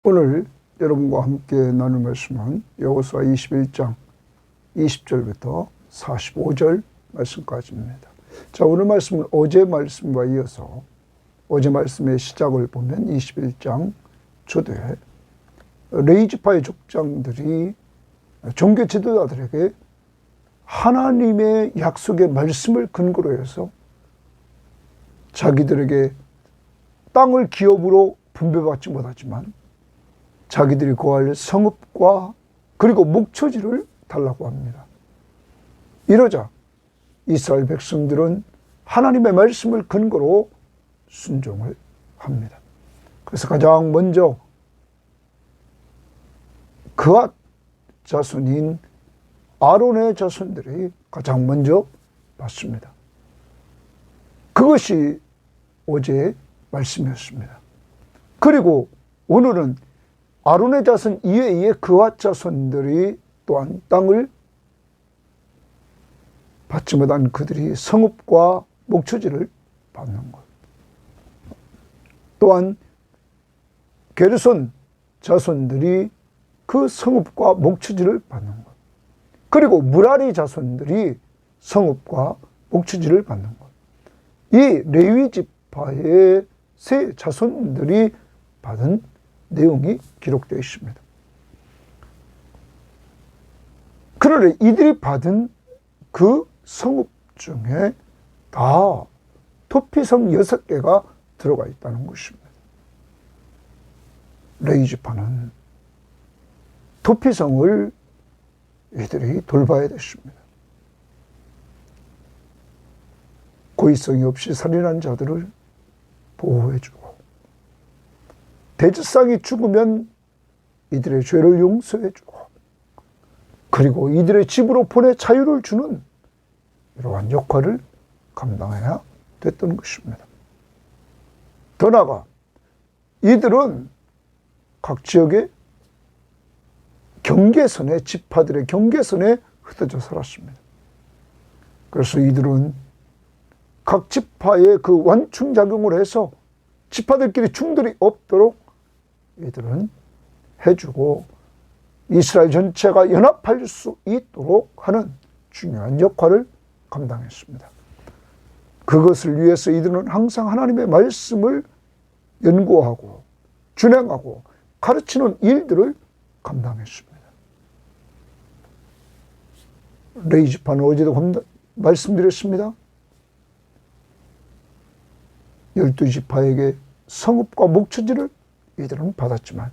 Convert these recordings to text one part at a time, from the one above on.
오늘 여러분과 함께 나눌 말씀은 여호수아 21장 20절부터 45절 말씀까지입니다. 자, 오늘 말씀은 어제 말씀과 이어서 어제 말씀의 시작을 보면 21장 초대 레위지파의 족장들이 종교 지도자들에게 하나님의 약속의 말씀을 근거로 해서 자기들에게 땅을 기업으로 분배받지 못하지만 자기들이 거할 성읍과 그리고 목초지를 달라고 합니다. 이러자 이스라엘 백성들은 하나님의 말씀을 근거로 순종을 합니다. 그래서 가장 먼저 그앗 자손인 아론의 자손들이 가장 먼저 받습니다. 그것이 어제의 말씀이었습니다. 그리고 오늘은 아론의 자손 이외의 그앗 자손들이 또한 땅을 받지 못한 그들이 성읍과 목초지를 받는 것. 또한 게르손 자손들이 그 성읍과 목초지를 받는 것. 그리고 무라리 자손들이 성읍과 목초지를 받는 것. 이 레위 지파의 세 자손들이 받은 내용이 기록되어 있습니다. 그러나 이들이 받은 그 성읍 중에 다 토피성 6개가 들어가 있다는 것입니다. 레위 지파는 토피성을 이들이 돌봐야 됐습니다. 고의성이 없이 살인한 자들을 보호해주고 대제사장이 죽으면 이들의 죄를 용서해주고 그리고 이들의 집으로 보내 자유를 주는 이러한 역할을 감당해야 됐던 것입니다. 더 나아가 이들은 각 지역의 경계선에 지파들의 경계선에 흩어져 살았습니다. 그래서 이들은 각 지파의 그 완충작용을 해서 지파들끼리 충돌이 없도록 이들은 해주고 이스라엘 전체가 연합할 수 있도록 하는 중요한 역할을 감당했습니다. 그것을 위해서 이들은 항상 하나님의 말씀을 연구하고 준행하고 가르치는 일들을 감당했습니다. 레위 지파는 어제도 말씀드렸습니다. 12지파에게 성읍과 목초지를 이들은 받았지만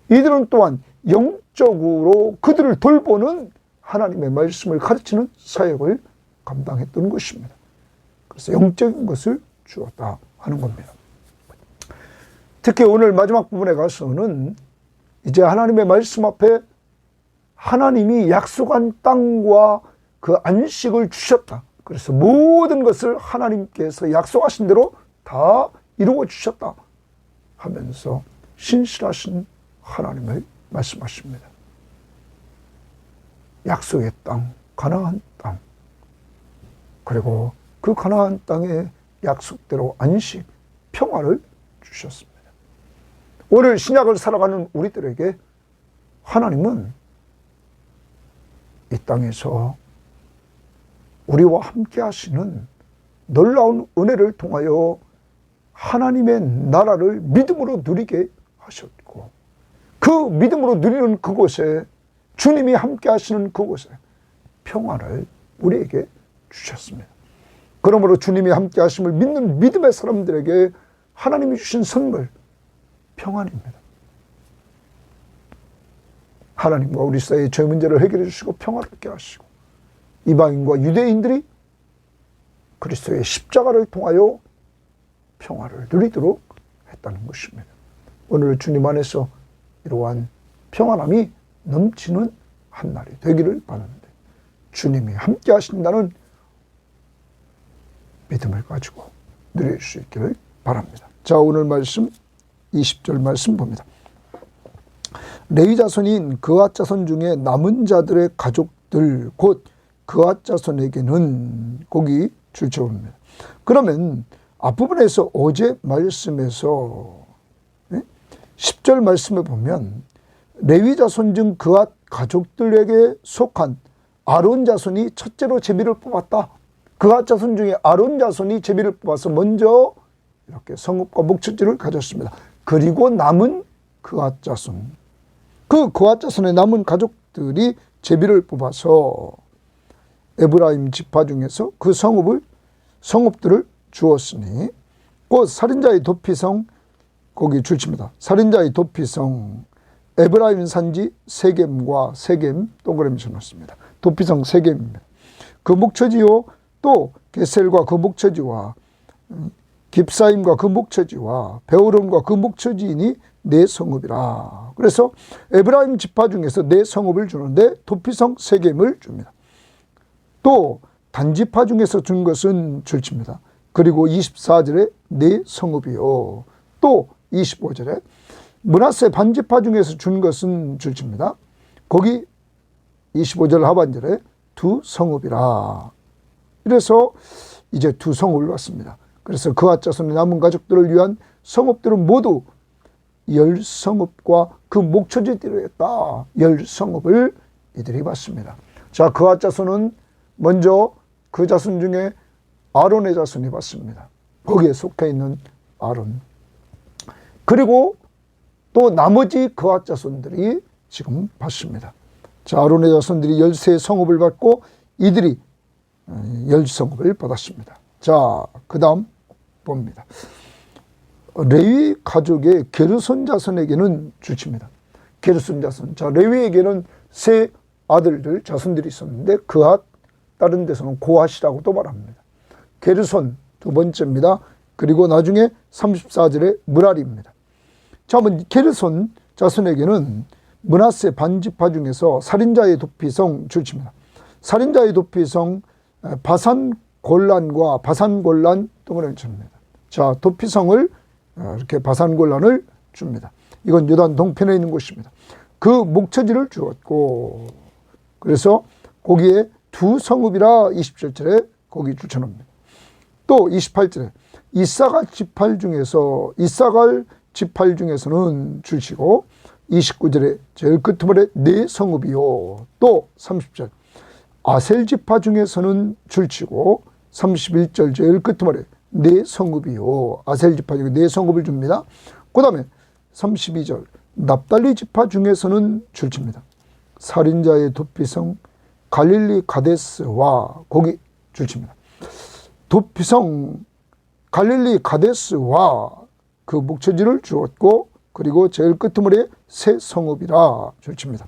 이들은 또한 영적으로 그들을 돌보는 하나님의 말씀을 가르치는 사역을 감당했던 것입니다. 그래서 영적인 것을 주었다 하는 겁니다. 특히 오늘 마지막 부분에 가서는 이제 하나님의 말씀 앞에 하나님이 약속한 땅과 그 안식을 주셨다. 그래서 모든 것을 하나님께서 약속하신 대로 다 이루어 주셨다 하면서 신실하신 하나님을 말씀하십니다. 약속의 땅, 가나안 땅, 그리고 그 가나안 땅의 약속대로 안식, 평화를 주셨습니다. 오늘 신약을 살아가는 우리들에게 하나님은 이 땅에서 우리와 함께 하시는 놀라운 은혜를 통하여 하나님의 나라를 믿음으로 누리게 하셨고 그 믿음으로 누리는 그곳에 주님이 함께 하시는 그곳에 평화를 우리에게 주셨습니다. 그러므로 주님이 함께 하심을 믿는 믿음의 사람들에게 하나님이 주신 선물 평안입니다. 하나님과 우리 사이의 죄 문제를 해결해 주시고 평화를 있게 하시고 이방인과 유대인들이 그리스도의 십자가를 통하여 평화를 누리도록 했다는 것입니다. 오늘 주님 안에서 이러한 평안함이 넘치는 한 날이 되기를 바라는데 주님이 함께 하신다는 믿음을 가지고 누릴 수 있기를 바랍니다. 자, 오늘 말씀 20절 말씀 봅니다. 레위 자손인 그앗 자손 중에 남은 자들의 가족들 곧 그앗 자손에게는 거기 줄쳐옵니다. 그러면 앞부분에서 어제 말씀에서 10절 말씀에 보면 레위 자손 중 그앗 가족들에게 속한 아론 자손이 첫째로 제비를 뽑았다. 그앗 자손 중에 아론 자손이 제비를 뽑아서 먼저 이렇게 성읍과 목초지를 가졌습니다. 그리고 남은 그앗 자손, 그 그앗 자손의 남은 가족들이 제비를 뽑아서 에브라임 지파 중에서 그 성읍들을 주었으니 곧 살인자의 도피성, 거기 줄칩니다. 살인자의 도피성 에브라임 산지 세겜과 세겜 동그라미 쳐놓습니다. 도피성 세겜입니다. 그 목처지요 또 게셀과 그 목처지와 깁사임과 그 목처지와 베오론과 그 목처지이니 네 성읍이라. 그래서 에브라임 지파 중에서 네 성읍을 주는데 도피성 세겜을 줍니다. 또 단지파 중에서 준 것은 줄칩니다. 그리고 24절에 네 성읍이요. 또 25절에 므낫세 반지파 중에서 준 것은 줄칩니다. 거기 25절 하반절에 두 성읍이라. 이래서 이제 두 성읍을 받습니다. 그래서 그앗 자손의 남은 가족들을 위한 성읍들은 모두 10성읍과 그 목초지들이었다. 10성읍을 이들이 받습니다. 자, 그앗 자손은 먼저 그 자손 중에 아론의 자손이 받습니다. 거기에 속해 있는 아론. 그리고 또 나머지 그앗 자손들이 지금 받습니다. 자, 아론의 자손들이 13성읍을 받고 이들이 10성읍을 받았습니다. 자, 그 다음 봅니다. 레위 가족의 게르손 자손에게는 주칩니다. 게르손 자손. 자, 레위에게는 세 아들들, 자손들이 있었는데 그앗, 다른 데서는 고앗이라고도 말합니다. 게르손 두 번째입니다. 그리고 나중에 34절에 므랄입니다. 자, 한번 게르손 자손에게는 므낫세 반지파 중에서 살인자의 도피성 줄칩니다. 살인자의 도피성 바산골란과 바산골란 동그라미 칩니다. 자, 도피성을 이렇게 바산골란을 줍니다. 이건 요단 동편에 있는 곳입니다. 그 목처지를 주었고, 그래서 거기에 두 성읍이라 27절에 거기 줄쳐놓습니다. 또 28절에 이사갈 지팔 중에서는 줄치고 29절에 제일 끝머리에 네 성읍이요. 또 30절 아셀 지파 중에서는 줄치고 31절 제일 끝머리에 네 성읍이요. 아셀 지파 중에 네 성읍을 줍니다. 그 다음에 32절 납달리 지파 중에서는 줄칩니다. 살인자의 도피성 갈릴리 가데스와 거기 줄칩니다. 도피성 갈릴리 가데스와 그 목처지를 주었고, 그리고 제일 끝머리에 세 성읍이라 줄칩니다.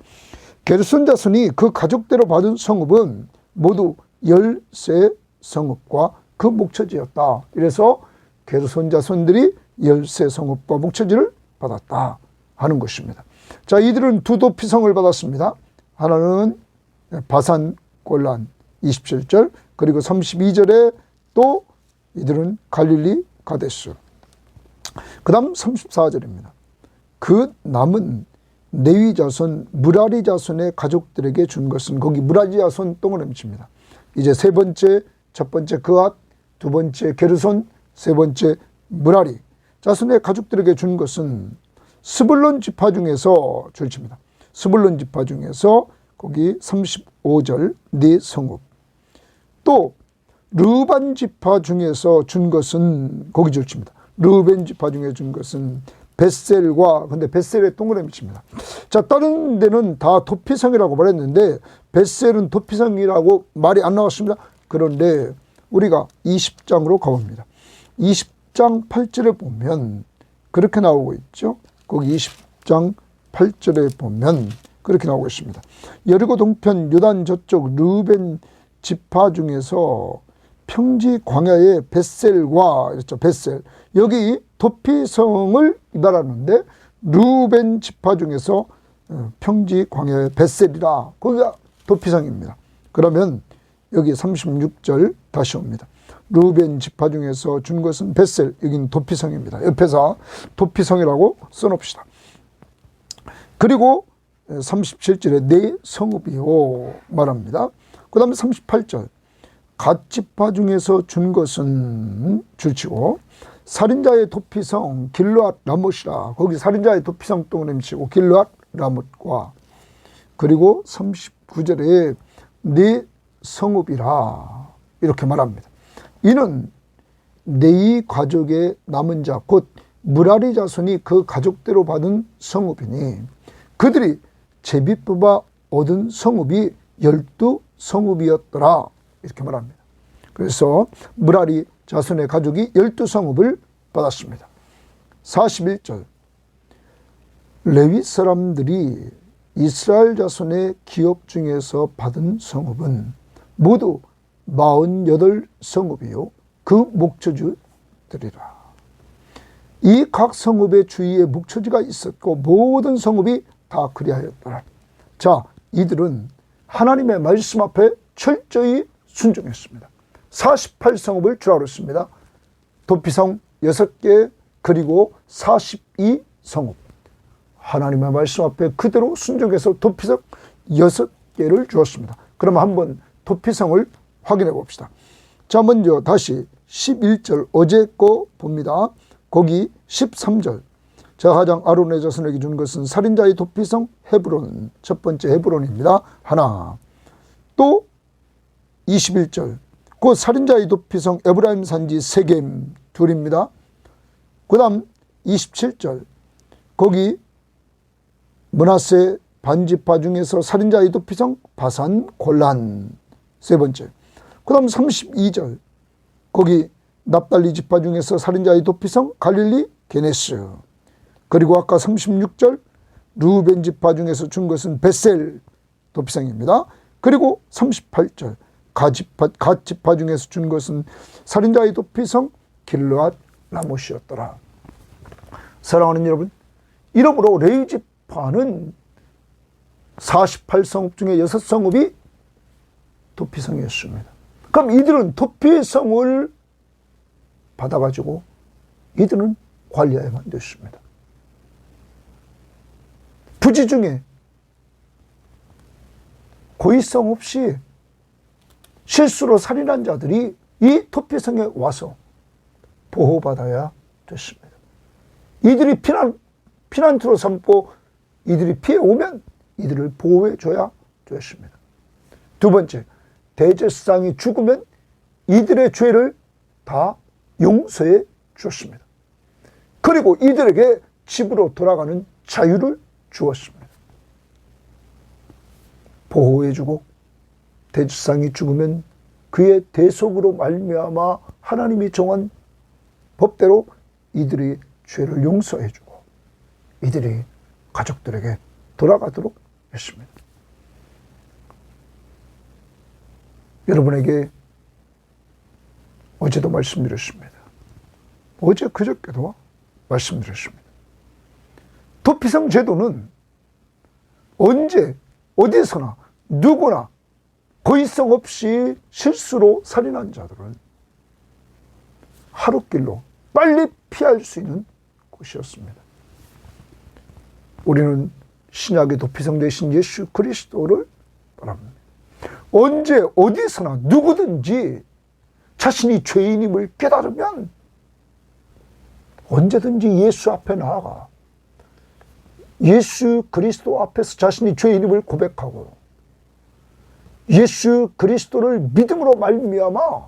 게르손 자손이 그 가족대로 받은 성읍은 모두 13성읍과 그 목처지였다. 이래서 게르손 자손들이 13성읍과 목처지를 받았다 하는 것입니다. 자, 이들은 두 도피성을 받았습니다. 하나는 바산 골란 27절, 그리고 32절에 또 이들은 갈릴리 가데스. 그 다음 34절입니다. 그 남은 레위 자손 므라리 자손의 가족들에게 준 것은 거기 므라리 자손 동그라미 칩니다. 이제 세 번째, 첫 번째 그앗, 두 번째 게르손, 세 번째 므라리 자손의 가족들에게 준 것은 스불론 지파 중에서 줄칩니다. 스불론 지파 중에서 거기 35절 네 성읍. 또 르반 지파 중에서 준 것은 거기 줄칩니다. 르벤 지파 중에 준 것은 벳셀과, 근데 벳셀의 동그라미 칩니다. 자, 다른 데는 다 도피성이라고 말했는데 벳셀은 도피성이라고 말이 안 나왔습니다. 그런데 우리가 20장으로 가봅니다. 20장 8절에 보면 그렇게 나오고 있죠. 거기 20장 8절에 보면 그렇게 나오고 있습니다. 여리고 동편 요단 저쪽 르벤 지파 중에서 평지 광야의 벳셀과 그렇죠. 벳셀. 여기 도피성을 말하는데 르벤 지파 중에서 평지 광야의 벳셀이라 거기가 도피성입니다. 그러면 여기 36절 다시 옵니다. 르벤 지파 중에서 준 것은 벳셀, 여기는 도피성입니다. 옆에서 도피성이라고 써놓읍시다. 그리고 37절에 네 성읍이요 말합니다. 그 다음에 38절 갓 지파 중에서 준 것은 줄치고 살인자의 도피성 길르앗 라못이라. 거기 살인자의 도피성 동nem치고 길르앗 라못과 그리고 39절에 네 성읍이라 이렇게 말합니다. 이는 네이 가족의 남은 자 곧 무라리 자손이 그 가족대로 받은 성읍이니 그들이 제비 뽑아 얻은 성읍이 12성읍이었더라 이렇게 말합니다. 그래서 무라리 자손의 가족이 12성읍을 받았습니다. 41절 레위 사람들이 이스라엘 자손의 기업 중에서 받은 성읍은 모두 48성읍이요 그 목초지들이라. 이 각 성읍의 주위에 목초지가 있었고 모든 성읍이 다 그리하였더라. 자, 이들은 하나님의 말씀 앞에 철저히 순종했습니다. 48성읍을 주라고 했습니다. 도피성 6개 그리고 42성읍. 하나님의 말씀 앞에 그대로 순종해서 도피성 6개를 주었습니다. 그러면 한번 도피성을 확인해 봅시다. 자, 먼저 다시 11절 어제 거 봅니다. 거기 13절 제가 가장 아론의 자손에게 준 것은 살인자의 도피성 헤브론, 첫 번째 헤브론입니다. 하나. 또 21절 그 살인자의 도피성 에브라임 산지 세겜 둘입니다. 그 다음 27절 거기 므낫세 반지파 중에서 살인자의 도피성 바산 골란 세 번째. 그 다음 32절 거기 납달리 지파 중에서 살인자의 도피성 갈릴리 게네스. 그리고 아까 36절 루벤 지파 중에서 준 것은 벳셀 도피성입니다. 그리고 38절 갓 지파 중에서 준 것은 살인자의 도피성 길르앗 라못이었더라. 사랑하는 여러분, 이러므로 레위 지파는 48성읍 중에 6성읍이 도피성이었습니다. 그럼 이들은 도피성을 받아가지고 이들은 관리해야만 됐습니다. 부지 중에 고의성 없이 실수로 살인한 자들이 이 도피성에 와서 보호받아야 됐습니다. 이들이 피난처로 삼고 이들이 피해 오면 이들을 보호해줘야 됐습니다. 두 번째, 대제사장이 죽으면 이들의 죄를 다 용서해 주었습니다. 그리고 이들에게 집으로 돌아가는 자유를 주었습니다. 보호해주고 대제사장이 죽으면 그의 대속으로 말미암아 하나님이 정한 법대로 이들의 죄를 용서해주고 이들이 가족들에게 돌아가도록 했습니다. 여러분에게 어제도 말씀드렸습니다. 어제 그저께도 말씀드렸습니다. 도피성 제도는 언제 어디서나 누구나 고의성 없이 실수로 살인한 자들은 하루길로 빨리 피할 수 있는 곳이었습니다. 우리는 신약의 도피성 되신 예수 그리스도를 바랍니다. 언제 어디서나 누구든지 자신이 죄인임을 깨달으면 언제든지 예수 앞에 나아가 예수 그리스도 앞에서 자신이 죄인임을 고백하고 예수 그리스도를 믿음으로 말미암아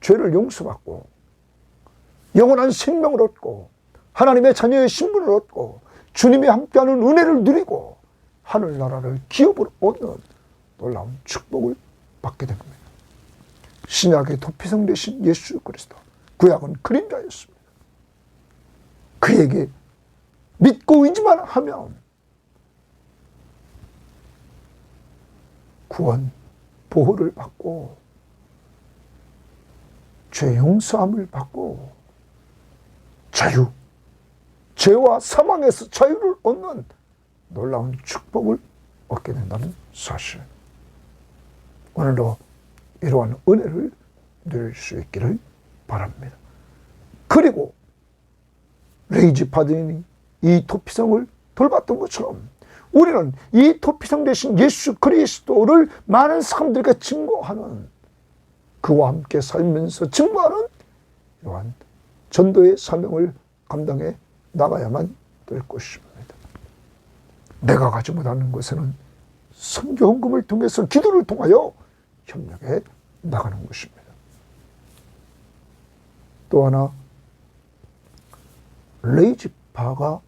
죄를 용서받고 영원한 생명을 얻고 하나님의 자녀의 신분을 얻고 주님이 함께하는 은혜를 누리고 하늘나라를 기업으로 얻는 놀라운 축복을 받게 된 겁니다. 신약의 도피성 되신 예수 그리스도, 구약은 그림자였습니다. 그에게 믿고 의지만 하면 구원, 보호를 받고 죄 용서함을 받고 자유, 죄와 사망에서 자유를 얻는 놀라운 축복을 얻게 된다는 사실. 오늘도 이러한 은혜를 누릴 수 있기를 바랍니다. 그리고 레위 지파들이 이 도피성을 돌봤던 것처럼 우리는 이 도피성 대신 예수 그리스도를 많은 사람들에게 증거하는, 그와 함께 살면서 증거하는 이러한 전도의 사명을 감당해 나가야만 될 것입니다. 내가 가지 못하는 것에는 선교 헌금을 통해서 기도를 통하여 협력해 나가는 것입니다. 또 하나, 레위 지파가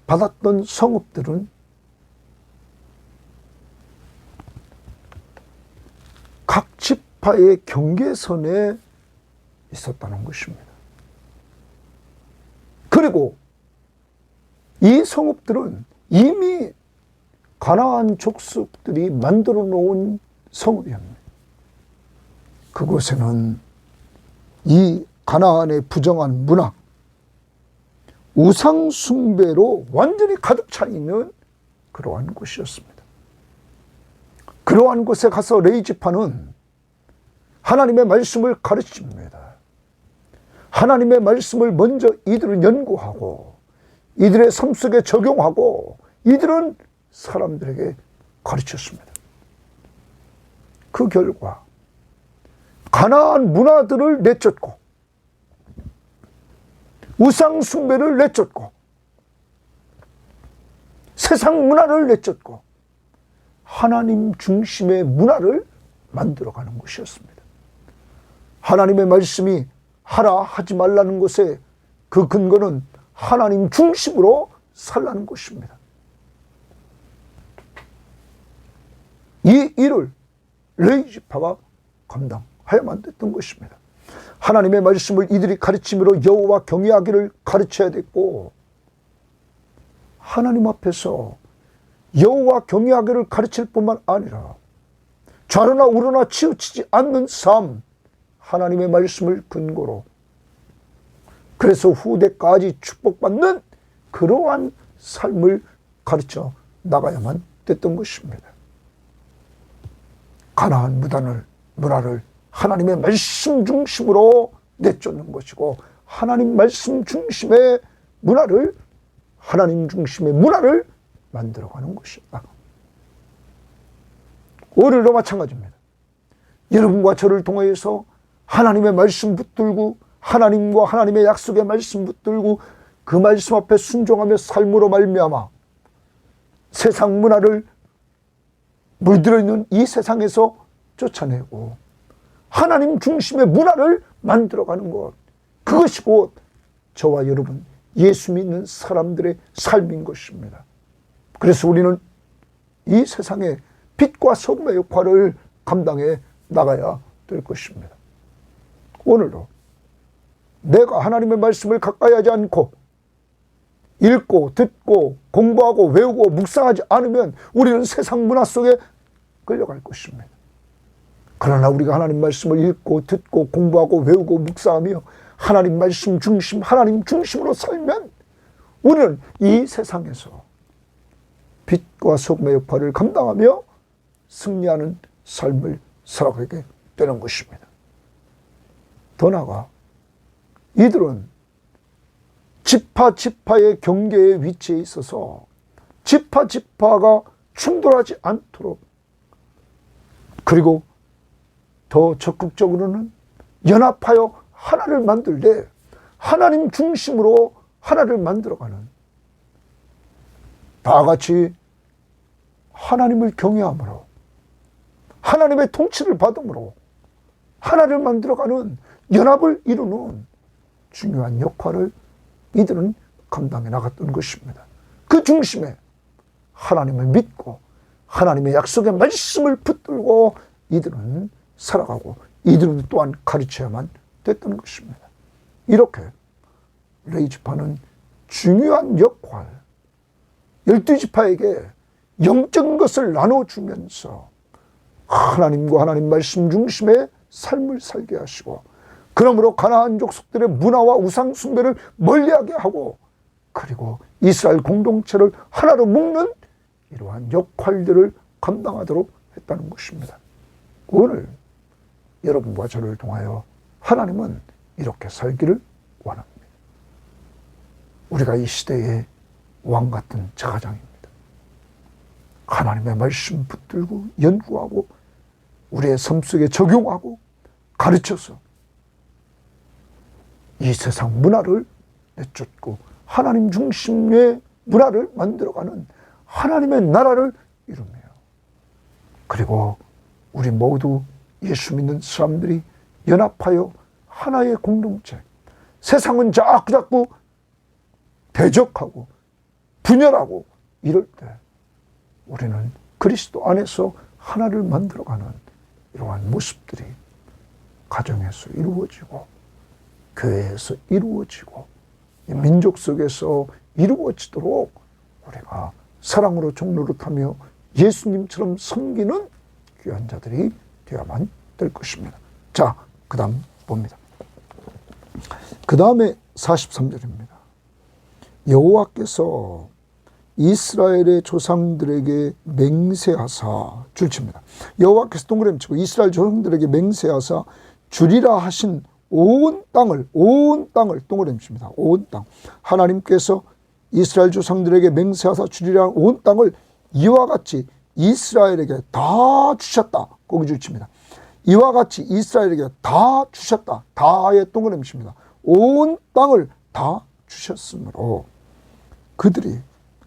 받았던 성읍들은 각 지파의 경계선에 있었다는 것입니다. 그리고 이 성읍들은 이미 가나안 족속들이 만들어 놓은 성읍이었습니다. 그곳에는 이 가나안의 부정한 문화, 우상 숭배로 완전히 가득 차 있는 그러한 곳이었습니다. 그러한 곳에 가서 레위 지파는 하나님의 말씀을 가르칩니다. 하나님의 말씀을 먼저 이들은 연구하고 이들의 삶 속에 적용하고 이들은 사람들에게 가르쳤습니다. 그 결과 가나안 문화들을 내쫓고 우상 숭배를 내쫓고 세상 문화를 내쫓고 하나님 중심의 문화를 만들어가는 것이었습니다. 하나님의 말씀이 하라 하지 말라는 것에 그 근거는 하나님 중심으로 살라는 것입니다. 이 일을 레위 지파가 감당해야만 됐던 것입니다. 하나님의 말씀을 이들이 가르침으로 여호와 경외하기를 가르쳐야 됐고, 하나님 앞에서 여호와 경외하기를 가르칠 뿐만 아니라 좌로나 우로나 치우치지 않는 삶, 하나님의 말씀을 근거로, 그래서 후대까지 축복받는 그러한 삶을 가르쳐 나가야만 됐던 것입니다. 가나안 문화를 하나님의 말씀 중심으로 내쫓는 것이고, 하나님 말씀 중심의 문화를, 하나님 중심의 문화를 만들어가는 것이다. 오늘도 마찬가지입니다. 여러분과 저를 통해서 하나님의 말씀 붙들고, 하나님과 하나님의 약속의 말씀 붙들고 그 말씀 앞에 순종하며 삶으로 말미암아 세상 문화를 물들어 있는 이 세상에서 쫓아내고 하나님 중심의 문화를 만들어가는 것, 그것이 곧 저와 여러분 예수 믿는 사람들의 삶인 것입니다. 그래서 우리는 이 세상에 빛과 소금의 역할을 감당해 나가야 될 것입니다. 오늘도 내가 하나님의 말씀을 가까이 하지 않고 읽고 듣고 공부하고 외우고 묵상하지 않으면 우리는 세상 문화 속에 끌려갈 것입니다. 그러나 우리가 하나님 말씀을 읽고 듣고 공부하고 외우고 묵상하며 하나님 말씀 중심, 하나님 중심으로 살면 우리는 이 세상에서 빛과 소금의 역할을 감당하며 승리하는 삶을 살아가게 되는 것입니다. 더 나아가 이들은 지파의 경계의 위치에 있어서 지파가 충돌하지 않도록, 그리고 더 적극적으로는 연합하여 하나를 만들되 하나님 중심으로 하나를 만들어가는, 다 같이 하나님을 경외함으로 하나님의 통치를 받음으로 하나를 만들어가는, 연합을 이루는 중요한 역할을 이들은 감당해 나갔던 것입니다. 그 중심에 하나님을 믿고 하나님의 약속의 말씀을 붙들고 이들은 살아가고 이들은 또한 가르쳐야만 됐던 것입니다. 이렇게 레위 지파는 중요한 역할, 12지파에게 영적인 것을 나눠주면서 하나님과 하나님 말씀 중심의 삶을 살게 하시고, 그러므로 가나안 족속들의 문화와 우상 숭배를 멀리하게 하고, 그리고 이스라엘 공동체를 하나로 묶는 이러한 역할들을 감당하도록 했다는 것입니다. 오늘 여러분과 저를 통하여 하나님은 이렇게 살기를 원합니다. 우리가 이 시대의 왕 같은 제사장입니다. 하나님의 말씀 붙들고 연구하고 우리의 삶 속에 적용하고 가르쳐서 이 세상 문화를 내쫓고 하나님 중심의 문화를 만들어가는 하나님의 나라를 이루며, 그리고 우리 모두 예수 믿는 사람들이 연합하여 하나의 공동체, 세상은 자꾸 대적하고 분열하고 이럴 때 우리는 그리스도 안에서 하나를 만들어가는 이러한 모습들이 가정에서 이루어지고 교회에서 이루어지고 민족 속에서 이루어지도록 우리가 사랑으로 종노릇하며 예수님처럼 섬기는 귀한 자들이 되어야만 될 것입니다. 자, 그 다음 봅니다. 그 다음에 43절입니다. 여호와께서 이스라엘의 조상들에게 맹세하사, 줄칩니다. 여호와께서 동그라미 치고 이스라엘 조상들에게 맹세하사 주리라 하신 온 땅을 동그라미 칩니다. 온 땅. 하나님께서 이스라엘 조상들에게 맹세하사 주리라 온 땅을 이와 같이 이스라엘에게 다 주셨다. 거기 줄칩니다. 이와 같이 이스라엘에게 다 주셨다. 다의 동그라미 칩니다. 온 땅을 다 주셨으므로 그들이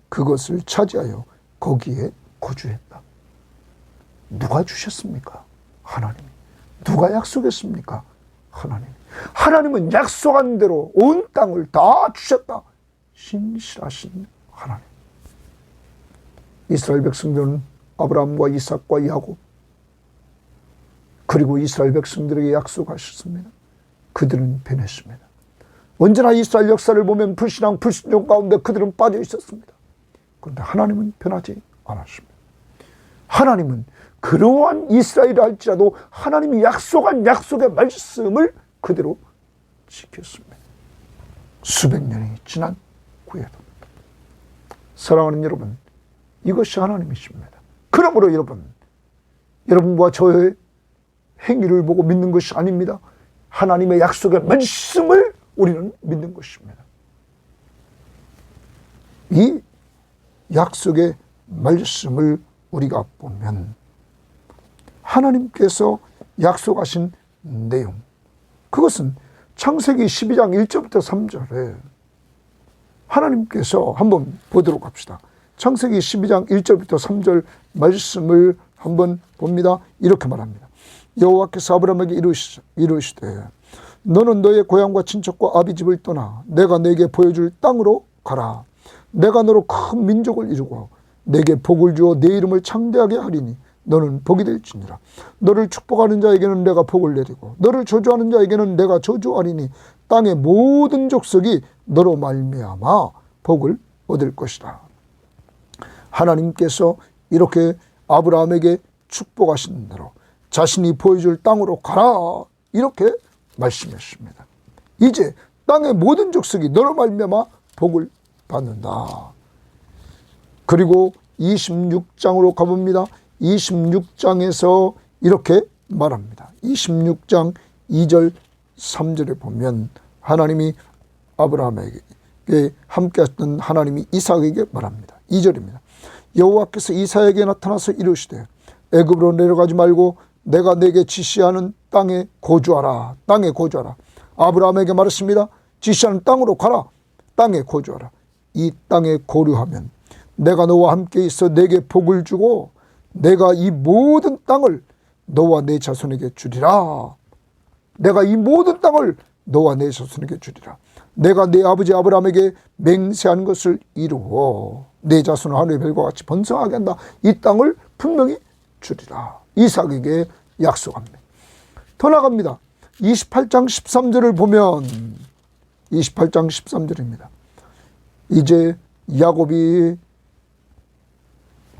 그것을 차지하여 거기에 거주했다. 누가 주셨습니까? 하나님이. 누가 약속했습니까? 하나님. 하나님은 약속한 대로 온 땅을 다 주셨다. 신실하신 하나님. 이스라엘 백성들은 아브라함과 이삭과 야곱, 그리고 이스라엘 백성들에게 약속하셨습니다. 그들은 변했습니다. 언제나 이스라엘 역사를 보면 불신앙, 불순종 가운데 그들은 빠져 있었습니다. 그런데 하나님은 변하지 않았습니다. 하나님은 그러한 이스라엘을 할지라도 하나님이 약속한 약속의 말씀을 그대로 지켰습니다. 수백 년이 지난 후에도. 사랑하는 여러분, 이것이 하나님이십니다. 그러므로 여러분과 저의 행위를 보고 믿는 것이 아닙니다. 하나님의 약속의 말씀을 우리는 믿는 것입니다. 이 약속의 말씀을 우리가 보면 하나님께서 약속하신 내용, 그것은 창세기 12장 1절부터 3절에 하나님께서 한번 보도록 합시다. 창세기 12장 1절부터 3절 말씀을 한번 봅니다. 이렇게 말합니다. 여호와께서 아브라함에게 이르시되 너는 너의 고향과 친척과 아비집을 떠나 내가 내게 보여줄 땅으로 가라. 내가 너로 큰 민족을 이루고 내게 복을 주어 내 이름을 창대하게 하리니 너는 복이 될지니라. 너를 축복하는 자에게는 내가 복을 내리고 너를 저주하는 자에게는 내가 저주하리니 땅의 모든 족속이 너로 말미암아 복을 얻을 것이다. 하나님께서 이렇게 아브라함에게 축복하신 대로 자신이 보여줄 땅으로 가라, 이렇게 말씀했습니다. 이제 땅의 모든 족속이 너로 말미암아 복을 받는다. 그리고 26장으로 가봅니다. 26장에서 이렇게 말합니다. 26장 2절 3절에 보면 하나님이 아브라함에게 함께 하셨던 하나님이 이삭에게 말합니다. 2절입니다. 여호와께서 이삭에게 나타나서 이르시되 애굽으로 내려가지 말고 내가 내게 지시하는 땅에 거주하라. 땅에 거주하라. 아브라함에게 말했습니다. 지시하는 땅으로 가라. 땅에 거주하라. 이 땅에 거류하면 내가 너와 함께 있어 내게 복을 주고 내가 이 모든 땅을 너와 내 자손에게 주리라. 내가 이 모든 땅을 너와 내 자손에게 주리라. 내가 내 아버지 아브라함에게 맹세한 것을 이루어 내 자손을 하늘의 별과 같이 번성하게 한다. 이 땅을 분명히 주리라. 이삭에게 약속합니다. 더 나갑니다. 28장 13절을 보면 28장 13절입니다. 이제 야곱이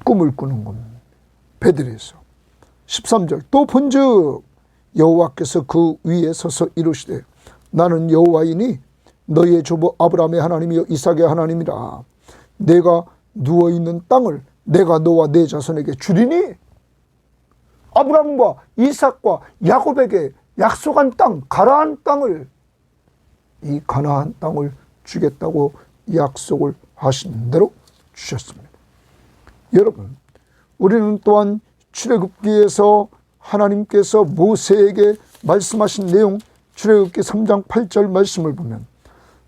꿈을 꾸는 겁니다. 베들에서. 13절 또 본즉 여호와께서 그 위에 서서 이르시되 나는 여호와이니 너희의 조부 아브라함의 하나님이요 이삭의 하나님이라. 내가 누워있는 땅을 내가 너와 내 자손에게 주리니. 아브라함과 이삭과 야곱에게 약속한 땅, 가나안 땅을, 이 가나안 땅을 주겠다고 약속을 하신 대로 주셨습니다. 여러분, 우리는 또한 출애굽기에서 하나님께서 모세에게 말씀하신 내용, 출애굽기 3장 8절 말씀을 보면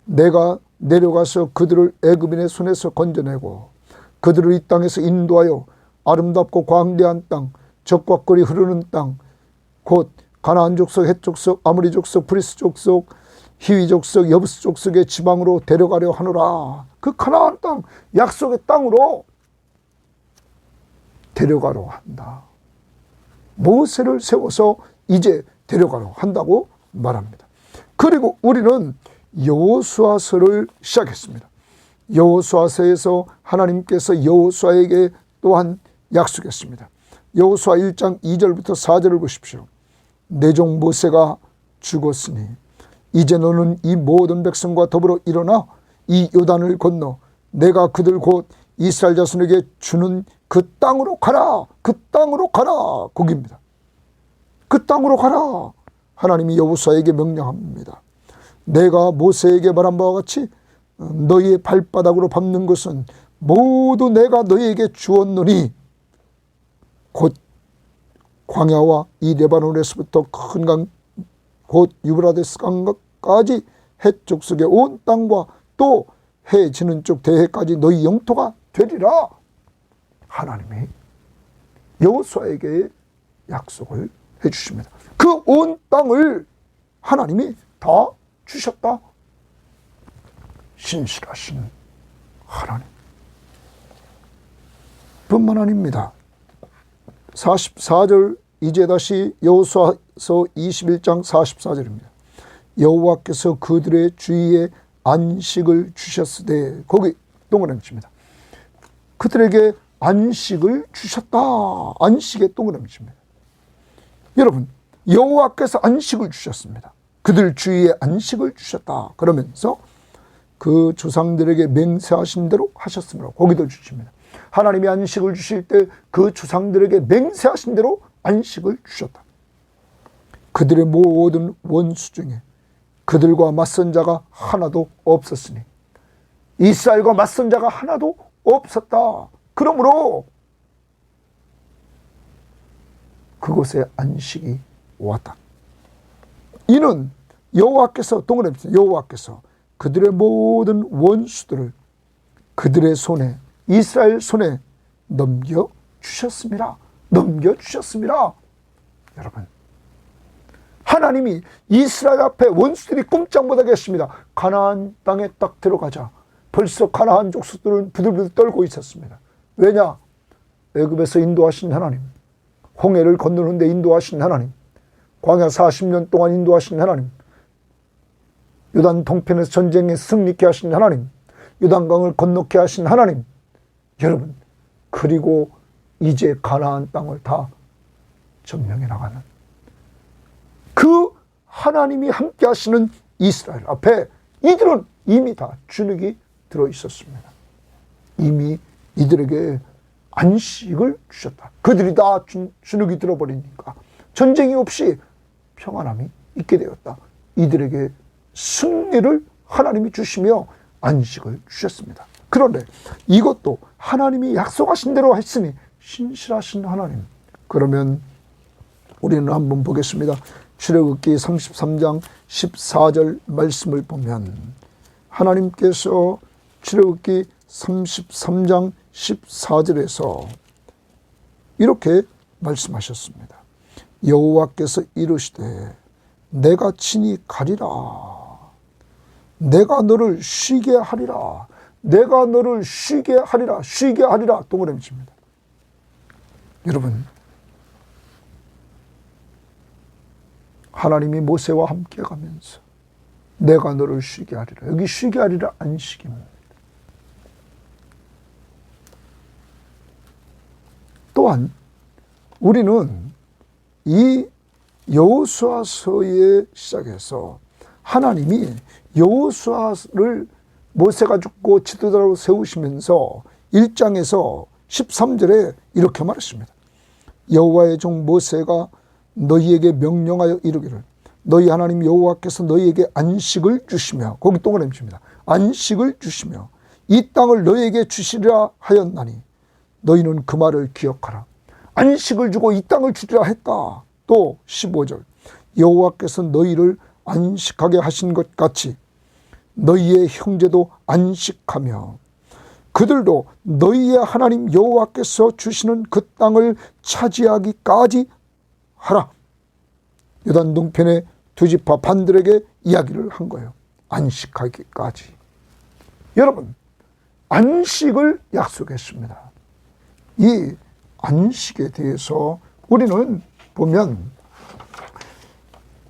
내가 내려가서 그들을 애굽인의 손에서 건져내고 그들을 이 땅에서 인도하여 아름답고 광대한 땅, 젖과 꿀이 흐르는 땅, 곧 가나안 족속, 헷 족속, 아모리 족속, 브리스 족속, 히위 족속, 여부스 족속의 지방으로 데려가려 하노라. 그 가나안 땅, 약속의 땅으로 데려가려 한다. 모세를 세워서 이제 데려가려 한다고 말합니다. 그리고 우리는 여호수아서를 시작했습니다. 여호수아서에서 하나님께서 여호수아에게 또한 약속했습니다. 여호수아 1장 2절부터 4절을 보십시오. 내 종 모세가 죽었으니 이제 너는 이 모든 백성과 더불어 일어나 이 요단을 건너 내가 그들 곧 이스라엘 자손에게 주는 그 땅으로 가라. 그 땅으로 가라. 거기입니다. 그 땅으로 가라. 하나님이 여호수아에게 명령합니다. 내가 모세에게 말한 바와 같이 너희의 발바닥으로 밟는 것은 모두 내가 너희에게 주었노니 곧 광야와 이 레바논에서부터 큰 강 곧 유브라데스 강까지 헷 족속의 온 땅과 또 해 지는 쪽 대해까지 너희 영토가 되리라. 하나님이 여호수아에게 약속을 해 주십니다. 그 온 땅을 하나님이 다 주셨다. 신실하신 하나님. 뿐만 아닙니다. 44절 이제 다시 여호수아서 21장 44절입니다. 여호와께서 그들의 주위에 안식을 주셨으되 거기 동그라미 칩니다. 그들에게 안식을 주셨다. 안식의 동그라미 칩니다. 여러분 여호와께서 안식을 주셨습니다. 그들 주위에 안식을 주셨다. 그러면서 그 조상들에게 맹세하신 대로 하셨으므로 거기도 주십니다. 하나님이 안식을 주실 때 그 조상들에게 맹세하신 대로 안식을 주셨다. 그들의 모든 원수 중에 그들과 맞선 자가 하나도 없었으니 이스라엘과 맞선 자가 하나도 없었다. 그러므로 그곳에 안식이 왔다. 이는 여호와께서 동그라미 여호와께서 그들의 모든 원수들을 그들의 손에 이스라엘 손에 넘겨주셨습니다. 넘겨주셨습니다. 여러분 하나님이 이스라엘 앞에 원수들이 꼼짝 못하게 했습니다. 가나안 땅에 딱 들어가자 벌써 가나안 족속들은 부들부들 떨고 있었습니다. 왜냐? 애굽에서 인도하신 하나님, 홍해를 건너는데 인도하신 하나님, 광야 40년 동안 인도하신 하나님, 요단 동편에서 전쟁에 승리케 하신 하나님, 요단강을 건너게 하신 하나님. 여러분 그리고 이제 가나안 땅을 다 점령해 나가는 그 하나님이 함께 하시는 이스라엘 앞에 이들은 이미 다 주눅이 들어 있었습니다. 이미 이들에게 안식을 주셨다. 그들이 다 주눅이 들어버리니까 전쟁이 없이 평안함이 있게 되었다. 이들에게 승리를 하나님이 주시며 안식을 주셨습니다. 그런데 이것도 하나님이 약속하신 대로 했으니 신실하신 하나님. 그러면 우리는 한번 보겠습니다. 출애굽기 33장 14절 말씀을 보면 하나님께서 출애굽기 33장 14절에서 이렇게 말씀하셨습니다. 여호와께서 이르시되 내가 친히 가리라. 내가 너를 쉬게 하리라. 내가 너를 쉬게 하리라. 쉬게 하리라. 동그라미 칩니다. 여러분 하나님이 모세와 함께 가면서 내가 너를 쉬게 하리라. 여기 쉬게 하리라 안식입니다. 또한 우리는 이 여호수아서에 시작해서 하나님이 여호수아를 모세가 죽고 지도자로 세우시면서 1장에서 13절에 이렇게 말했습니다. 여호와의 종 모세가 너희에게 명령하여 이르기를 너희 하나님 여호와께서 너희에게 안식을 주시며 거기 동그라미 칩니다. 안식을 주시며 이 땅을 너희에게 주시리라 하였나니 너희는 그 말을 기억하라. 안식을 주고 이 땅을 주리라 했다. 또 15절 여호와께서 너희를 안식하게 하신 것 같이 너희의 형제도 안식하며 그들도 너희의 하나님 여호와께서 주시는 그 땅을 차지하기까지 하라. 요단 동편의 두 지파 반들에게 이야기를 한 거예요. 안식하기까지. 여러분, 안식을 약속했습니다. 이 안식에 대해서 우리는 보면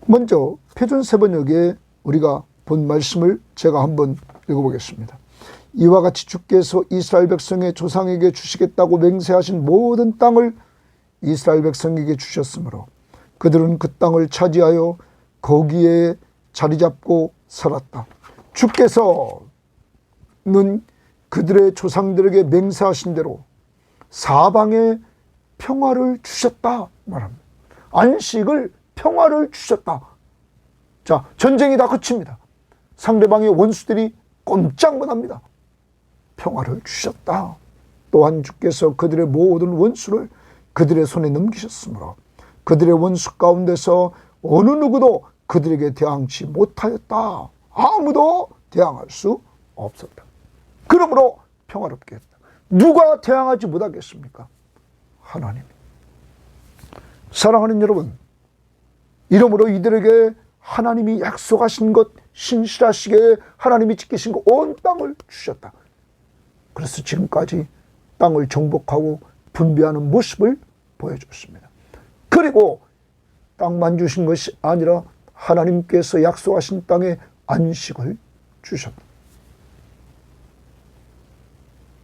먼저 표준 세번역에 우리가 본 말씀을 제가 한번 읽어보겠습니다. 이와 같이 주께서 이스라엘 백성의 조상에게 주시겠다고 맹세하신 모든 땅을 이스라엘 백성에게 주셨으므로 그들은 그 땅을 차지하여 거기에 자리 잡고 살았다. 주께서는 그들의 조상들에게 맹세하신 대로 사방에 평화를 주셨다 말합니다. 안식을, 평화를 주셨다. 자, 전쟁이 다 그칩니다. 상대방의 원수들이 꼼짝 못합니다. 평화를 주셨다. 또한 주께서 그들의 모든 원수를 그들의 손에 넘기셨으므로 그들의 원수 가운데서 어느 누구도 그들에게 대항치 못하였다. 아무도 대항할 수 없었다. 그러므로 평화롭게 했다. 누가 대항하지 못하겠습니까? 하나님. 사랑하는 여러분, 이러므로 이들에게 하나님이 약속하신 것 신실하시게 하나님이 지키신 것 온 땅을 주셨다. 그래서 지금까지 땅을 정복하고 분배하는 모습을 보여줬습니다. 그리고 땅만 주신 것이 아니라 하나님께서 약속하신 땅에 안식을 주셨다.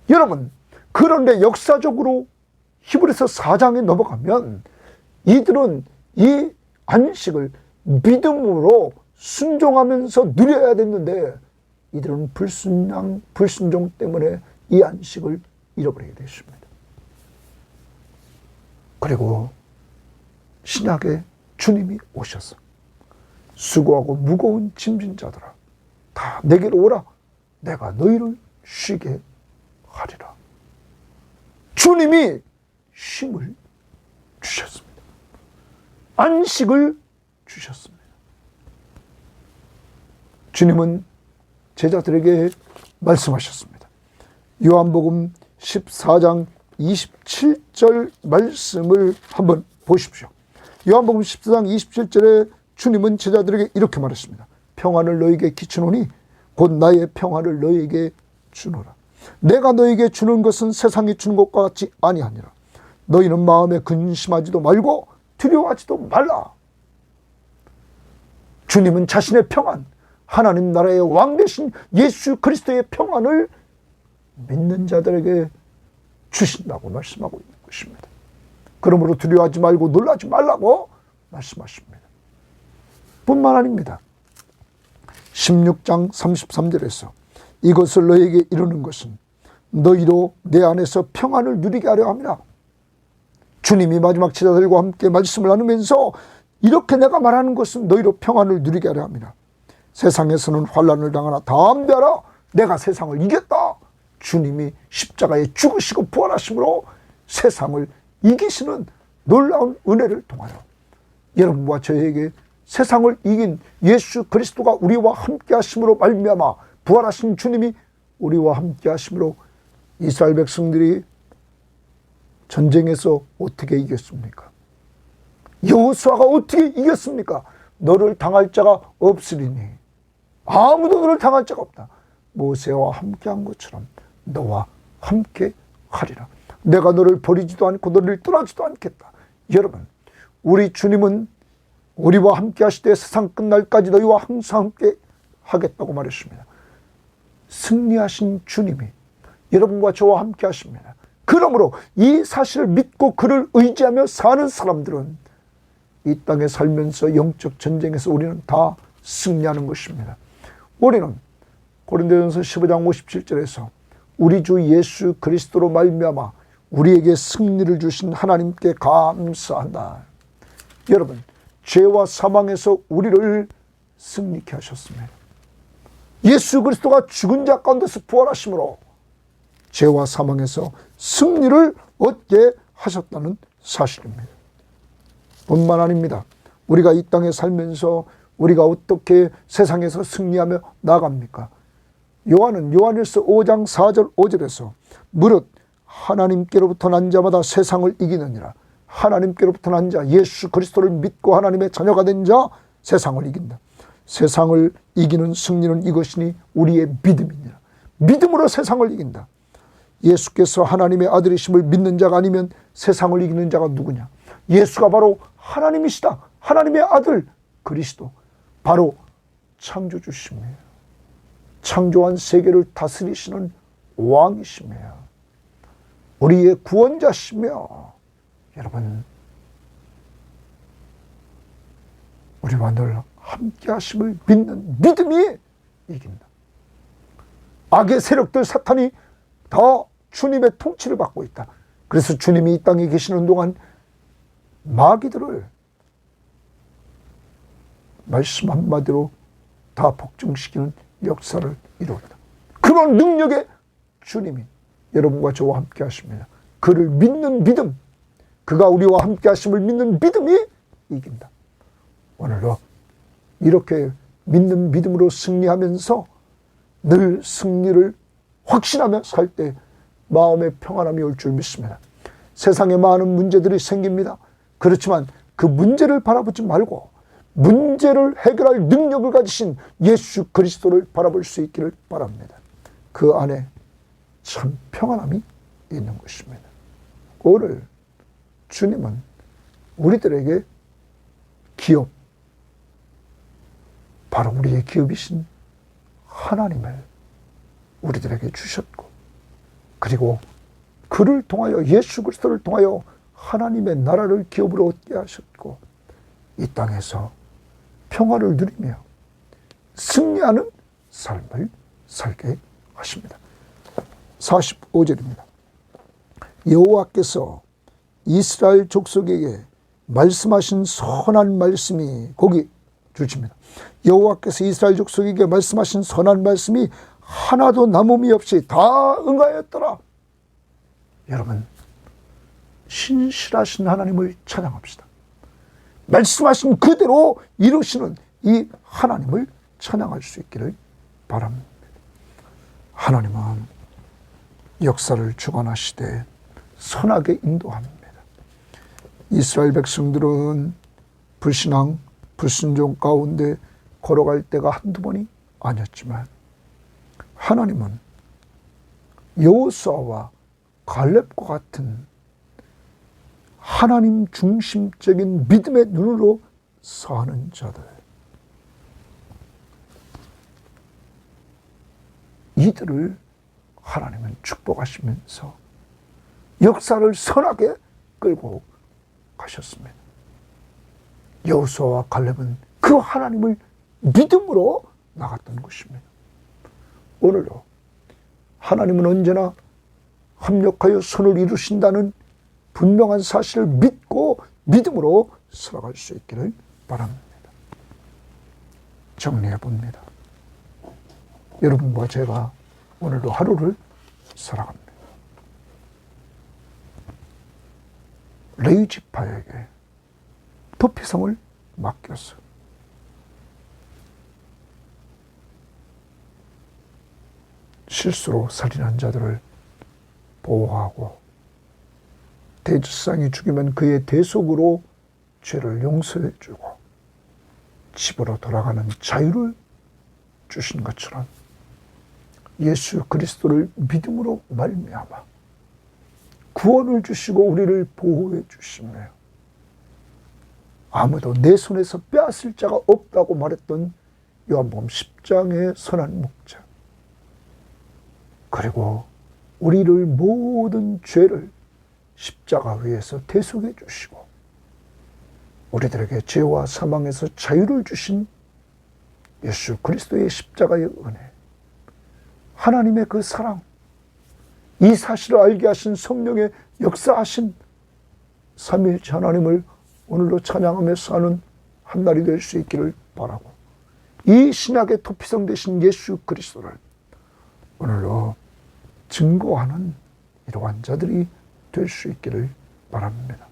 여러분, 그런데 역사적으로 히브리서 4장에 넘어가면 이들은 이 안식을 믿음으로 순종하면서 누려야 됐는데 이들은 불순종 때문에 이 안식을 잃어버리게 됐습니다. 그리고 신약에 주님이 오셔서 수고하고 무거운 짐진 자들아 다 내게로 오라. 내가 너희를 쉬게 하리라. 주님이 쉼을 주셨습니다. 안식을 주셨습니다. 주님은 제자들에게 말씀하셨습니다. 요한복음 14장 27절 말씀을 한번 보십시오. 요한복음 14장 27절에 주님은 제자들에게 이렇게 말했습니다. 평안을 너에게 끼치노니 곧 나의 평안을 너에게 주노라. 내가 너에게 주는 것은 세상이 주는 것과 같이 아니하니라. 너희는 마음에 근심하지도 말고 두려워하지도 말라. 주님은 자신의 평안, 하나님 나라의 왕 되신 예수 그리스도의 평안을 믿는 자들에게 주신다고 말씀하고 있는 것입니다. 그러므로 두려워하지 말고 놀라지 말라고 말씀하십니다. 뿐만 아닙니다. 16장 33절에서 이것을 너에게 이루는 것은 너희로 내 안에서 평안을 누리게 하려 함이라. 주님이 마지막 제자들과 함께 말씀을 나누면서 이렇게 내가 말하는 것은 너희로 평안을 누리게 하려 함이라. 세상에서는 환난을 당하나 담대하라. 내가 세상을 이겼다. 주님이 십자가에 죽으시고 부활하심으로 세상을 이기시는 놀라운 은혜를 통하여 여러분과 저에게 세상을 이긴 예수 그리스도가 우리와 함께 하심으로 말미암아 부활하신 주님이 우리와 함께 하심으로 이스라엘 백성들이 전쟁에서 어떻게 이겼습니까? 여호수아가 어떻게 이겼습니까? 너를 당할 자가 없으리니 아무도 너를 당할 자가 없다. 모세와 함께한 것처럼 너와 함께 하리라. 내가 너를 버리지도 않고 너를 떠나지도 않겠다. 여러분, 우리 주님은 우리와 함께 하실 때 세상 끝날까지 너희와 항상 함께 하겠다고 말했습니다. 승리하신 주님이 여러분과 저와 함께 하십니다. 그러므로 이 사실을 믿고 그를 의지하며 사는 사람들은 이 땅에 살면서 영적 전쟁에서 우리는 다 승리하는 것입니다. 우리는 고린도전서 15장 57절에서 우리 주 예수 그리스도로 말미암아 우리에게 승리를 주신 하나님께 감사한다. 여러분, 죄와 사망에서 우리를 승리케 하셨습니다. 예수 그리스도가 죽은 자 가운데서 부활하심으로 죄와 사망에서 승리를 얻게 하셨다는 사실입니다. 뿐만 아닙니다. 우리가 이 땅에 살면서 우리가 어떻게 세상에서 승리하며 나갑니까? 요한은 요한일서 5장 4절 5절에서 무릇 하나님께로부터 난 자마다 세상을 이기느니라. 하나님께로부터 난 자, 예수 그리스도를 믿고 하나님의 자녀가 된 자, 세상을 이긴다. 세상을 이기는 승리는 이것이니 우리의 믿음이니라. 믿음으로 세상을 이긴다. 예수께서 하나님의 아들이심을 믿는 자가 아니면 세상을 이기는 자가 누구냐? 예수가 바로 하나님이시다. 하나님의 아들 그리스도, 바로 창조주시며 창조한 세계를 다스리시는 왕이시며 우리의 구원자시며, 여러분, 우리와 늘 함께 하심을 믿는 믿음이 이긴다. 악의 세력들, 사탄이 다 주님의 통치를 받고 있다. 그래서 주님이 이 땅에 계시는 동안 마귀들을 말씀 한마디로 다 복종시키는 역사를 이루었다. 그런 능력의 주님이 여러분과 저와 함께 하십니다. 그를 믿는 믿음, 그가 우리와 함께 하심을 믿는 믿음이 이긴다. 오늘도 이렇게 믿는 믿음으로 승리하면서 늘 승리를 확신하며 살 때 마음의 평안함이 올 줄 믿습니다. 세상에 많은 문제들이 생깁니다. 그렇지만 그 문제를 바라보지 말고 문제를 해결할 능력을 가지신 예수 그리스도를 바라볼 수 있기를 바랍니다. 그 안에 참 평안함이 있는 것입니다. 오늘 주님은 우리들에게 기업, 바로 우리의 기업이신 하나님을 우리들에게 주셨고, 그리고 그를 통하여, 예수 그리스도를 통하여 하나님의 나라를 기업으로 얻게 하셨고, 이 땅에서 평화를 누리며 승리하는 삶을 살게 하십니다. 45절입니다. 여호와께서 이스라엘 족속에게 말씀하신 선한 말씀이, 거기 주십니다. 여호와께서 이스라엘 족속에게 말씀하신 선한 말씀이 하나도 남음이 없이 다 응하였더라. 여러분, 신실하신 하나님을 찬양합시다. 말씀하신 그대로 이루시는 이 하나님을 찬양할 수 있기를 바랍니다. 하나님은 역사를 주관하시되 선하게 인도합니다. 이스라엘 백성들은 불신앙, 불순종 가운데 걸어갈 때가 한두 번이 아니었지만, 하나님은 여호수아와 갈렙과 같은 하나님 중심적인 믿음의 눈으로 사는 자들, 이들을 하나님은 축복하시면서 역사를 선하게 끌고 가셨습니다. 여호수아와 갈렙은 그 하나님을 믿음으로 나갔던 것입니다. 오늘도 하나님은 언제나 합력하여 선을 이루신다는 분명한 사실을 믿고 믿음으로 살아갈 수 있기를 바랍니다. 정리해 봅니다. 여러분과 제가 오늘도 하루를 살아갑니다. 레위 지파에게 도피성을 맡겼어. 실수로 살인한 자들을 보호하고, 대제사장이 죽이면 그의 대속으로 죄를 용서해 주고 집으로 돌아가는 자유를 주신 것처럼 예수 그리스도를 믿음으로 말미암아 구원을 주시고 우리를 보호해 주시며, 아무도 내 손에서 빼앗을 자가 없다고 말했던 요한복음 10장의 선한 목자, 그리고 우리를 모든 죄를 십자가 위에서 대속해 주시고 우리들에게 죄와 사망에서 자유를 주신 예수 그리스도의 십자가의 은혜, 하나님의 그 사랑, 이 사실을 알게 하신 성령의 역사하신 삼위일체 하나님을 오늘도 찬양하며 사는 한 날이 될 수 있기를 바라고, 이 신약의 도피성 되신 예수 그리스도를 오늘도 증거하는 이러한 자들이 될 수 있기를 바랍니다.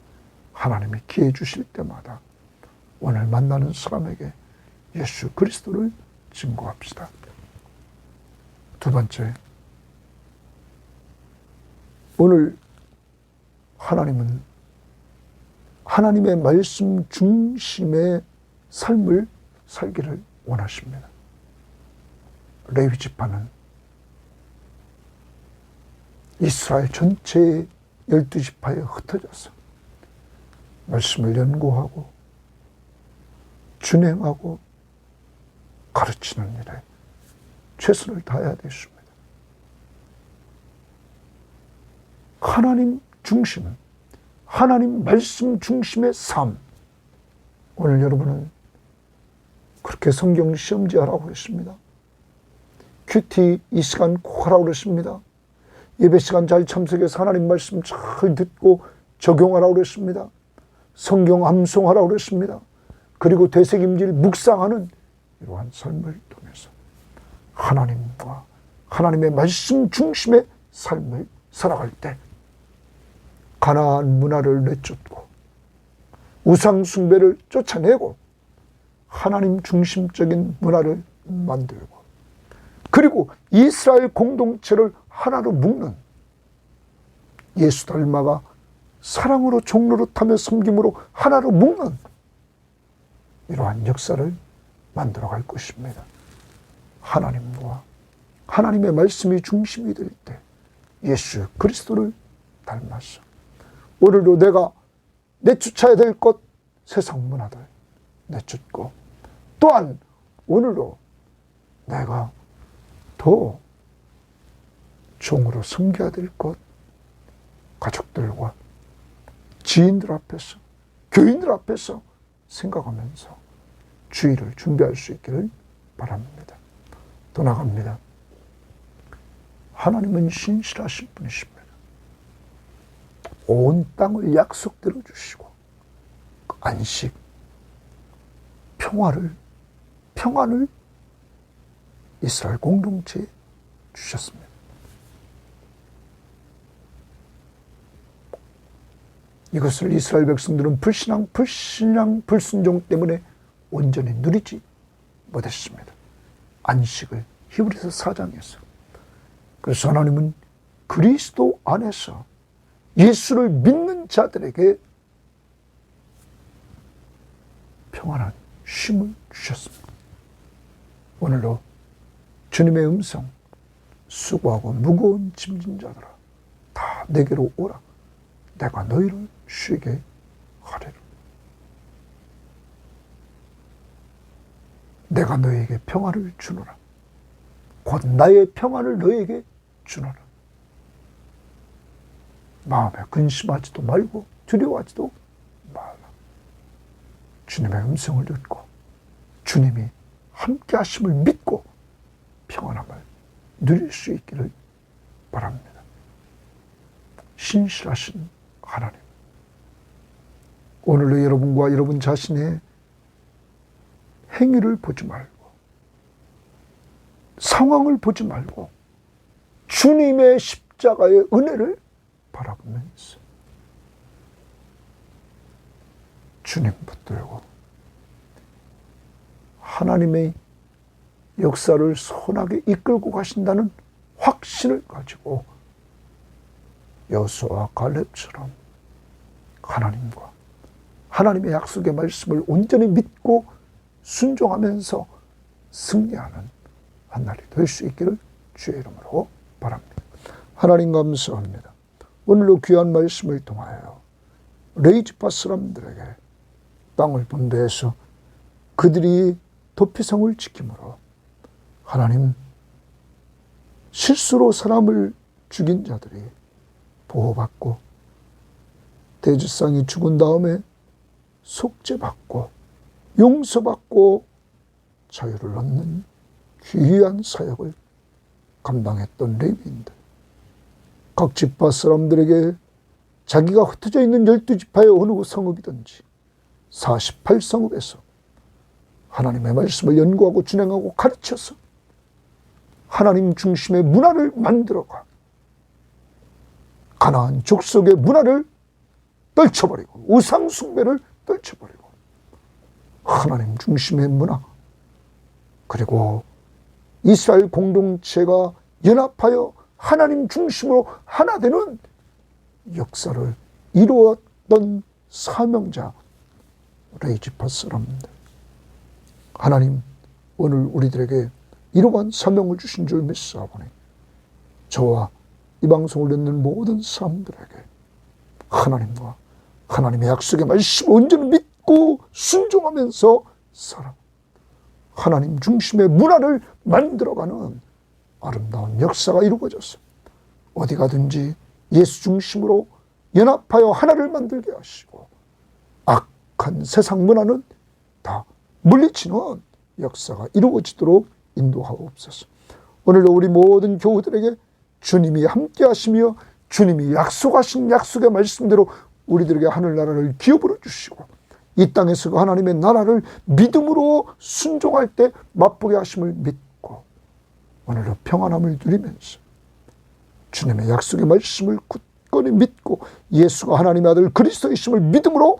하나님이 기회 주실 때마다 오늘 만나는 사람에게 예수 그리스도를 증거합시다. 두 번째, 오늘 하나님은 하나님의 말씀 중심의 삶을 살기를 원하십니다. 레위 지파는 이스라엘 전체의 12지파에 흩어져서 말씀을 연구하고 준행하고 가르치는 일에 최선을 다해야 되겠습니다. 하나님 중심, 하나님 말씀 중심의 삶. 오늘 여러분은 그렇게 성경 시험지 하라고 했습니다. 큐티 이 시간 꼭 하라고 그랬습니다. 예배 시간 잘 참석해서 하나님 말씀 잘 듣고 적용하라고 그랬습니다. 성경 암송하라고 그랬습니다. 그리고 되새김질 묵상하는 이러한 삶을 통해서 하나님과 하나님의 말씀 중심의 삶을 살아갈 때 가나안 문화를 내쫓고 우상 숭배를 쫓아내고 하나님 중심적인 문화를 만들고 그리고 이스라엘 공동체를 하나로 묶는 예수 닮아가 사랑으로 종노릇하며 섬김으로 하나로 묶는 이러한 역사를 만들어갈 것입니다. 하나님과 하나님의 말씀이 중심이 될 때 예수 그리스도를 닮았어. 오늘도 내가 내쫓아야 될 것 세상 문화들 내쫓고 또한 오늘도 내가 더 종으로 섬겨야 될 것 가족들과 지인들 앞에서 교인들 앞에서 생각하면서 주의를 준비할 수 있기를 바랍니다. 또 나갑니다. 하나님은 신실하신 분이십니다. 온 땅을 약속대로 주시고 안식, 평안을 이스라엘 공동체에 주셨습니다. 이것을 이스라엘 백성들은 불신앙, 불순종 때문에 온전히 누리지 못했습니다. 안식을 히브리서 4장에서. 그래서 하나님은 그리스도 안에서 예수를 믿는 자들에게 평안한 쉼을 주셨습니다. 오늘도 주님의 음성, 수고하고 무거운 짐진 자들아 다 내게로 오라. 내가 너희를 쉬게 하리라. 내가 너희에게 평안을 주노라. 곧 나의 평안을 너희에게 주노라. 마음에 근심하지도 말고 두려워하지도 말라. 주님의 음성을 듣고 주님이 함께 하심을 믿고 평안함을 누릴 수 있기를 바랍니다. 신실하신 하나님, 오늘도 여러분과 여러분 자신의 행위를 보지 말고 상황을 보지 말고 주님의 십자가의 은혜를 바라보면서 주님 붙들고 하나님의 역사를 선하게 이끌고 가신다는 확신을 가지고 여호수아와 갈렙처럼 하나님과 하나님의 약속의 말씀을 온전히 믿고 순종하면서 승리하는 한 날이 될 수 있기를 주의 이름으로 바랍니다. 하나님 감사합니다. 오늘도 귀한 말씀을 통하여 레위지파 사람들에게 땅을 분배해서 그들이 도피성을 지킴으로 하나님 실수로 사람을 죽인 자들이 보호받고 대제사장이 죽은 다음에 속죄받고 용서받고 자유를 얻는 귀한 사역을 감당했던 레위인들, 각 지파 사람들에게 자기가 흩어져 있는 12지파의 어느 성읍이든지 48성읍에서 하나님의 말씀을 연구하고 준행하고 가르쳐서 하나님 중심의 문화를 만들어가 가나안 족속의 문화를 떨쳐버리고 우상 숭배를 떨쳐버리고 하나님 중심의 문화, 그리고 이스라엘 공동체가 연합하여 하나님 중심으로 하나 되는 역사를 이루었던 사명자 레이지파 사람들. 하나님 오늘 우리들에게 이러한 사명을 주신 줄 믿사오니 저와 이 방송을 듣는 모든 사람들에게 하나님과 하나님의 약속의 말씀을 온전히 믿고 순종하면서 살아 하나님 중심의 문화를 만들어가는 아름다운 역사가 이루어졌어. 어디 가든지 예수 중심으로 연합하여 하나를 만들게 하시고 악한 세상 문화는 다 물리치는 역사가 이루어지도록 인도하옵소서. 오늘도 우리 모든 교우들에게 주님이 함께 하시며 주님이 약속하신 약속의 말씀대로 우리들에게 하늘나라를 기업으로 주시고 이 땅에서 하나님의 나라를 믿음으로 순종할 때 맛보게 하심을 믿고 오늘도 평안함을 누리면서 주님의 약속의 말씀을 굳건히 믿고 예수가 하나님의 아들 그리스도이심을 믿음으로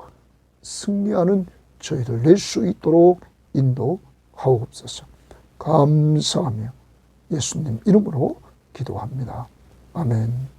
승리하는 저희들 될 수 있도록 인도하옵소서. 감사하며 예수님 이름으로 기도합니다. 아멘.